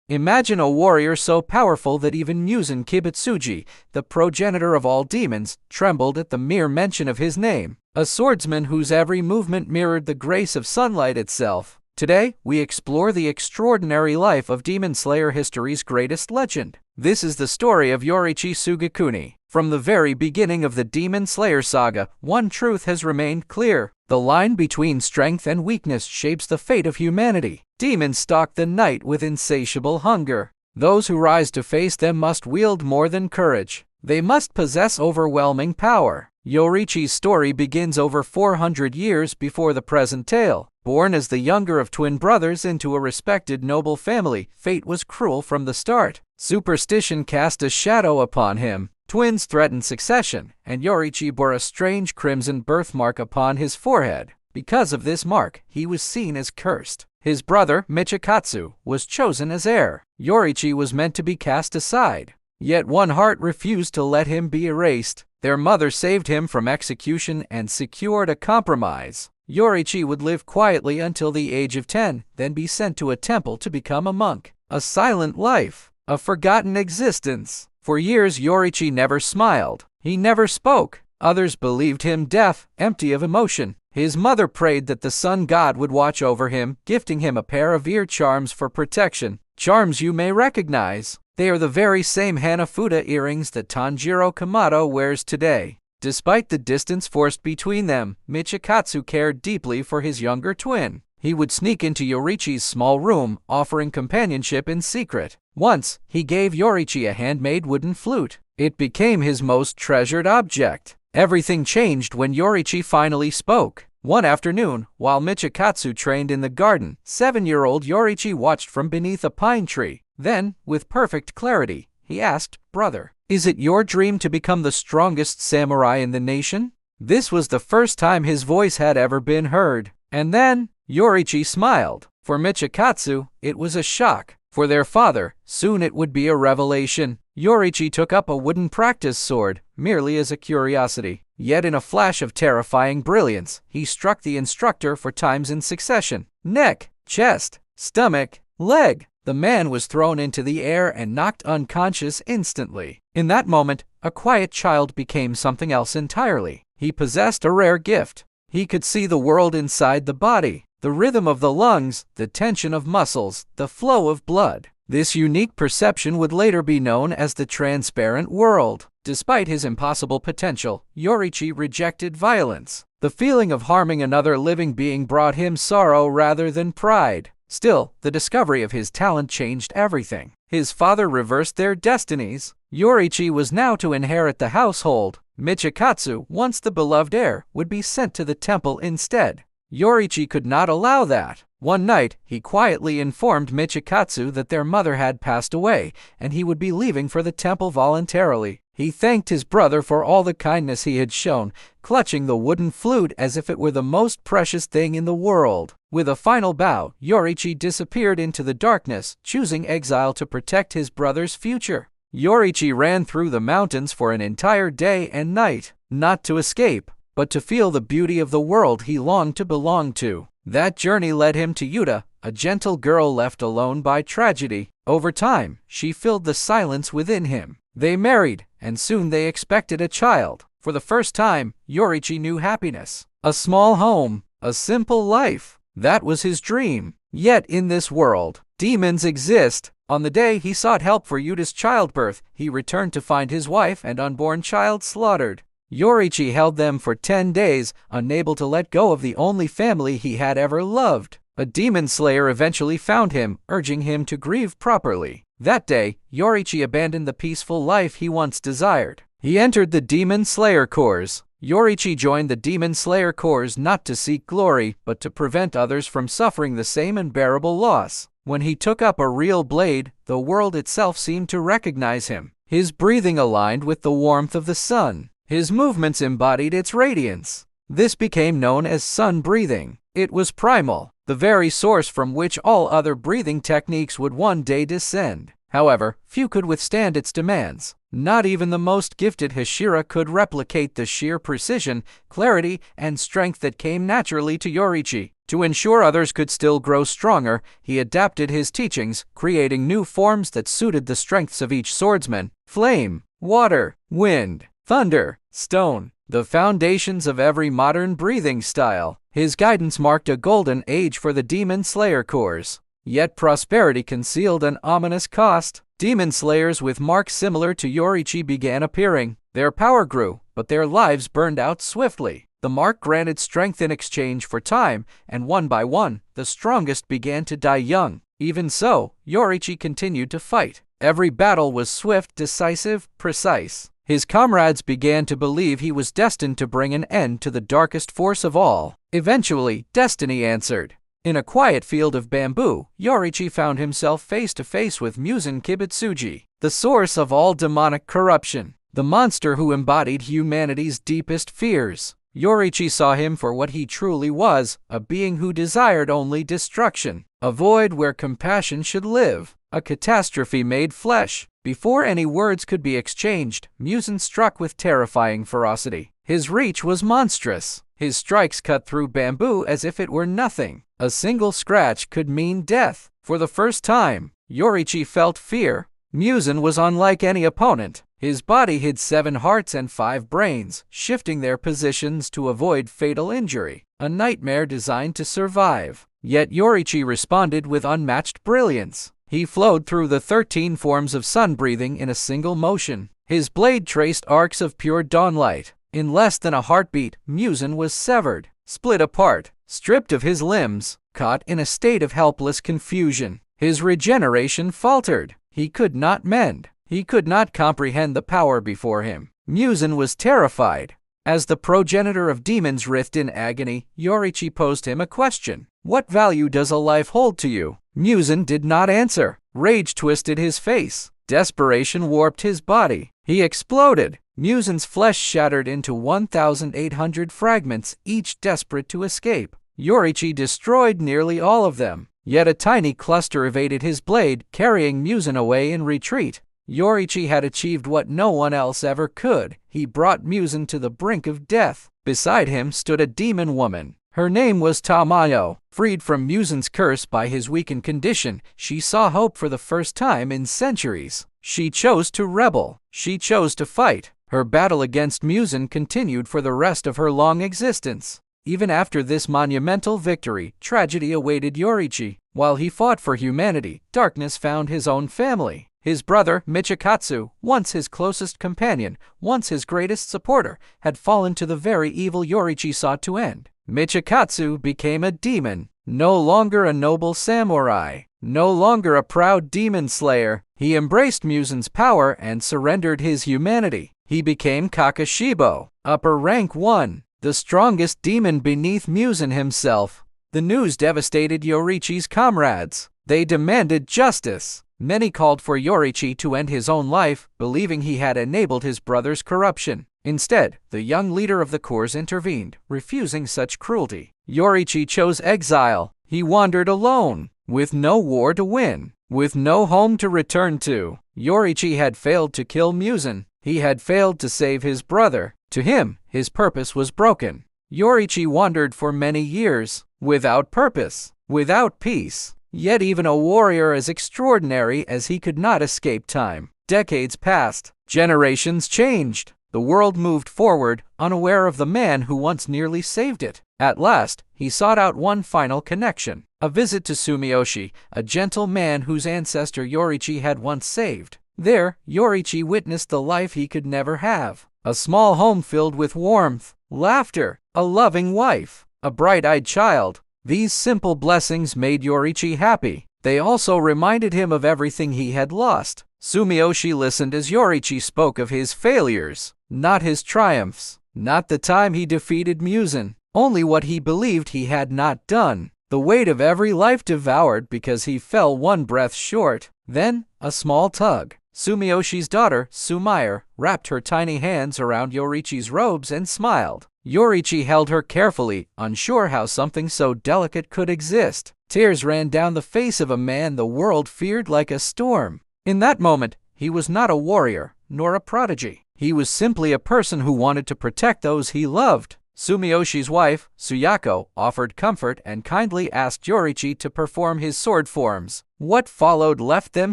Imagine a warrior so powerful that even Muzan Kibutsuji, the progenitor of all demons, trembled at the mere mention of his name. A swordsman whose every movement mirrored the grace of sunlight itself. Today, we explore the extraordinary life of Demon Slayer history's greatest legend. This is the story of Yoriichi Tsugikuni. From the very beginning of the Demon Slayer saga, one truth has remained clear. The line between strength and weakness shapes the fate of humanity. Demons stalk the night with insatiable hunger. Those who rise to face them must wield more than courage. They must possess overwhelming power. Yoriichi's story begins over 400 years before the present tale. Born as the younger of twin brothers into a respected noble family, fate was cruel from the start. Superstition cast a shadow upon him. Twins threatened succession, and Yoriichi bore a strange crimson birthmark upon his forehead. Because of this mark, he was seen as cursed. His brother, Michikatsu, was chosen as heir. Yoriichi was meant to be cast aside. Yet one heart refused to let him be erased. Their mother saved him from execution and secured a compromise. Yoriichi would live quietly until the age of 10, then be sent to a temple to become a monk. A silent life, a forgotten existence. For years, Yoriichi never smiled. He never spoke. Others believed him deaf, empty of emotion. His mother prayed that the sun god would watch over him, gifting him a pair of ear charms for protection. Charms you may recognize. They are the very same Hanafuda earrings that Tanjiro Kamado wears today. Despite the distance forced between them, Michikatsu cared deeply for his younger twin. He would sneak into Yoriichi's small room, offering companionship in secret. Once, he gave Yoriichi a handmade wooden flute. It became his most treasured object. Everything changed when Yoriichi finally spoke. One afternoon, while Michikatsu trained in the garden, 7-year-old Yoriichi watched from beneath a pine tree. Then, with perfect clarity, he asked, "Brother, is it your dream to become the strongest samurai in the nation?" This was the first time his voice had ever been heard. And then, Yoriichi smiled. For Michikatsu, it was a shock. For their father, soon it would be a revelation. Yoriichi took up a wooden practice sword, merely as a curiosity. Yet in a flash of terrifying brilliance, he struck the instructor 4 times in succession. Neck, chest, stomach, leg. The man was thrown into the air and knocked unconscious instantly. In that moment, a quiet child became something else entirely. He possessed a rare gift. He could see the world inside the body, the rhythm of the lungs, the tension of muscles, the flow of blood. This unique perception would later be known as the transparent world. Despite his impossible potential, Yoriichi rejected violence. The feeling of harming another living being brought him sorrow rather than pride. Still, the discovery of his talent changed everything. His father reversed their destinies. Yoriichi was now to inherit the household. Michikatsu, once the beloved heir, would be sent to the temple instead. Yoriichi could not allow that. One night, he quietly informed Michikatsu that their mother had passed away, and he would be leaving for the temple voluntarily. He thanked his brother for all the kindness he had shown, clutching the wooden flute as if it were the most precious thing in the world. With a final bow, Yoriichi disappeared into the darkness, choosing exile to protect his brother's future. Yoriichi ran through the mountains for an entire day and night, not to escape, but to feel the beauty of the world he longed to belong to. That journey led him to Yuta, a gentle girl left alone by tragedy. Over time, she filled the silence within him. They married, and soon they expected a child. For the first time, Yoriichi knew happiness. A small home, a simple life. That was his dream. Yet in this world, demons exist. On the day he sought help for Yuta's childbirth, he returned to find his wife and unborn child slaughtered. Yoriichi held them for 10 days, unable to let go of the only family he had ever loved. A demon slayer eventually found him, urging him to grieve properly. That day, Yoriichi abandoned the peaceful life he once desired. He entered the Demon Slayer Corps. Yoriichi joined the Demon Slayer Corps not to seek glory, but to prevent others from suffering the same unbearable loss. When he took up a real blade, the world itself seemed to recognize him. His breathing aligned with the warmth of the sun. His movements embodied its radiance. This became known as sun breathing. It was primal, the very source from which all other breathing techniques would one day descend. However, few could withstand its demands. Not even the most gifted Hashira could replicate the sheer precision, clarity, and strength that came naturally to Yoriichi. To ensure others could still grow stronger, he adapted his teachings, creating new forms that suited the strengths of each swordsman: flame, water, wind, thunder, stone, the foundations of every modern breathing style. His guidance marked a golden age for the Demon Slayer Corps. Yet prosperity concealed an ominous cost. Demon Slayers with marks similar to Yoriichi began appearing. Their power grew, but their lives burned out swiftly. The mark granted strength in exchange for time, and one by one, the strongest began to die young. Even so, Yoriichi continued to fight. Every battle was swift, decisive, precise. His comrades began to believe he was destined to bring an end to the darkest force of all. Eventually, destiny answered. In a quiet field of bamboo, Yoriichi found himself face to face with Muzan Kibutsuji, the source of all demonic corruption, the monster who embodied humanity's deepest fears. Yoriichi saw him for what he truly was, a being who desired only destruction, a void where compassion should live, a catastrophe made flesh. Before any words could be exchanged, Muzan struck with terrifying ferocity. His reach was monstrous. His strikes cut through bamboo as if it were nothing. A single scratch could mean death. For the first time, Yoriichi felt fear. Muzan was unlike any opponent. His body hid 7 hearts and 5 brains, shifting their positions to avoid fatal injury. A nightmare designed to survive. Yet Yoriichi responded with unmatched brilliance. He flowed through the 13 forms of sun breathing in a single motion. His blade traced arcs of pure dawnlight. In less than a heartbeat, Muzan was severed, split apart, stripped of his limbs, caught in a state of helpless confusion. His regeneration faltered. He could not mend. He could not comprehend the power before him. Muzan was terrified. As the progenitor of demons writhed in agony, Yoriichi posed him a question. What value does a life hold to you? Muzan did not answer. Rage twisted his face. Desperation warped his body. He exploded. Muzan's flesh shattered into 1,800 fragments, each desperate to escape. Yoriichi destroyed nearly all of them. Yet a tiny cluster evaded his blade, carrying Muzan away in retreat. Yoriichi had achieved what no one else ever could. He brought Muzan to the brink of death. Beside him stood a demon woman. Her name was Tamayo. Freed from Muzan's curse by his weakened condition, she saw hope for the first time in centuries. She chose to rebel. She chose to fight. Her battle against Muzan continued for the rest of her long existence. Even after this monumental victory, tragedy awaited Yoriichi. While he fought for humanity, darkness found his own family. His brother, Michikatsu, once his closest companion, once his greatest supporter, had fallen to the very evil Yoriichi sought to end. Michikatsu became a demon, no longer a noble samurai, no longer a proud demon slayer. He embraced Muzan's power and surrendered his humanity. He became Kokushibo, upper rank 1, the strongest demon beneath Muzan himself. The news devastated Yoriichi's comrades. They demanded justice. Many called for Yoriichi to end his own life, believing he had enabled his brother's corruption. Instead, the young leader of the Corps intervened, refusing such cruelty. Yoriichi chose exile. He wandered alone, with no war to win, with no home to return to. Yoriichi had failed to kill Muzan. He had failed to save his brother. To him, his purpose was broken. Yoriichi wandered for many years, without purpose, without peace. Yet even a warrior as extraordinary as he could not escape time. Decades passed. Generations changed. The world moved forward, unaware of the man who once nearly saved it. At last, he sought out one final connection. A visit to Sumiyoshi, a gentle man whose ancestor Yoriichi had once saved. There, Yoriichi witnessed the life he could never have. A small home filled with warmth, laughter, a loving wife, a bright-eyed child. These simple blessings made Yoriichi happy. They also reminded him of everything he had lost. Sumiyoshi listened as Yoriichi spoke of his failures, not his triumphs, not the time he defeated Muzan, only what he believed he had not done. The weight of every life devoured because he fell one breath short. Then, a small tug. Sumiyoshi's daughter, Sumair, wrapped her tiny hands around Yoriichi's robes and smiled. Yoriichi held her carefully, unsure how something so delicate could exist. Tears ran down the face of a man the world feared like a storm. In that moment, he was not a warrior, nor a prodigy. He was simply a person who wanted to protect those he loved. Sumiyoshi's wife, Suyako, offered comfort and kindly asked Yorichi to perform his sword forms. What followed left them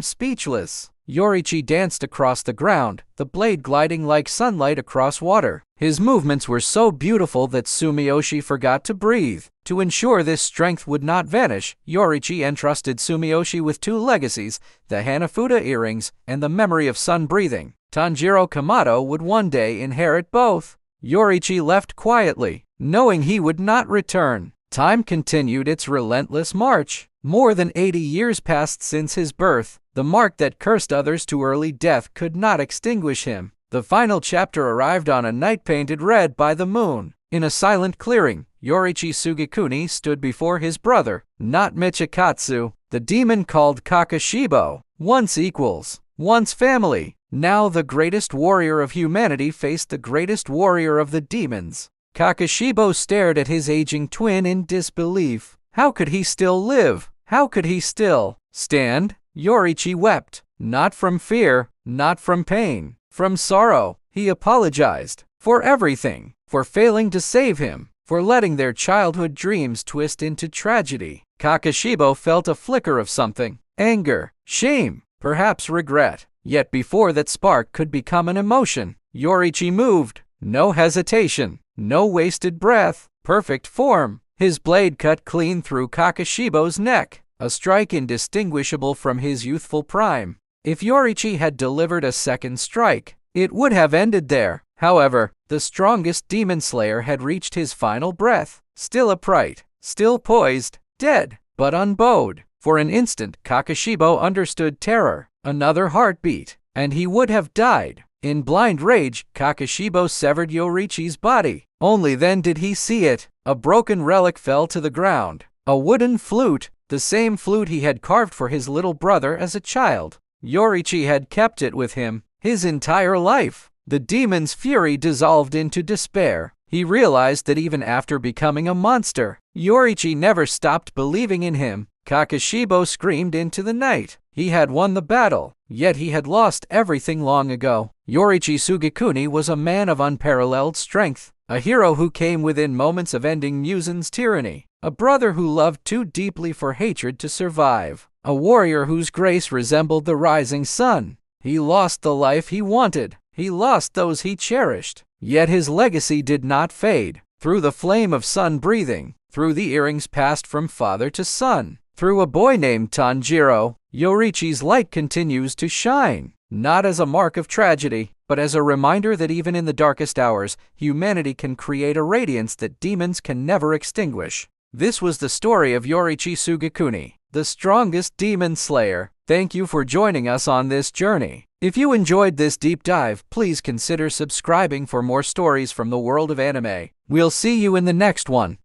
speechless. Yorichi danced across the ground, the blade gliding like sunlight across water. His movements were so beautiful that Sumiyoshi forgot to breathe. To ensure this strength would not vanish, Yorichi entrusted Sumiyoshi with two legacies, the Hanafuda earrings and the memory of sun breathing. Tanjiro Kamado would one day inherit both. Yorichi left quietly, knowing he would not return. Time continued its relentless march. More than 80 years passed since his birth. The mark that cursed others to early death could not extinguish him. The final chapter arrived on a night painted red by the moon. In a silent clearing, Yoriichi Tsugikuni stood before his brother, not Michikatsu, the demon called Kokushibo. Once equals, once family, now the greatest warrior of humanity faced the greatest warrior of the demons. Kokushibo stared at his aging twin in disbelief. How could he still live? How could he still stand? Yoriichi wept, not from fear, not from pain, from sorrow. He apologized for everything, for failing to save him, for letting their childhood dreams twist into tragedy. Kokushibo felt a flicker of something, anger, shame, perhaps regret. Yet before that spark could become an emotion, Yoriichi moved. No hesitation, no wasted breath, perfect form. His blade cut clean through Kokushibo's neck, a strike indistinguishable from his youthful prime. If Yoriichi had delivered a second strike, it would have ended there. However, the strongest demon slayer had reached his final breath, still upright, still poised, dead, but unbowed. For an instant, Kokushibo understood terror, another heartbeat, and he would have died. In blind rage, Kokushibo severed Yoriichi's body. Only then did he see it. A broken relic fell to the ground. A wooden flute, the same flute he had carved for his little brother as a child. Yoriichi had kept it with him his entire life. The demon's fury dissolved into despair. He realized that even after becoming a monster, Yoriichi never stopped believing in him. Kokushibo screamed into the night. He had won the battle, yet he had lost everything long ago. Yoriichi Tsugikuni was a man of unparalleled strength, a hero who came within moments of ending Muzan's tyranny, a brother who loved too deeply for hatred to survive, a warrior whose grace resembled the rising sun. He lost the life he wanted. He lost those he cherished. Yet his legacy did not fade. Through the flame of sun breathing, through the earrings passed from father to son, through a boy named Tanjiro, Yoriichi's light continues to shine, not as a mark of tragedy, but as a reminder that even in the darkest hours, humanity can create a radiance that demons can never extinguish. This was the story of Yoriichi Tsugikuni, the strongest demon slayer. Thank you for joining us on this journey. If you enjoyed this deep dive, please consider subscribing for more stories from the world of anime. We'll see you in the next one.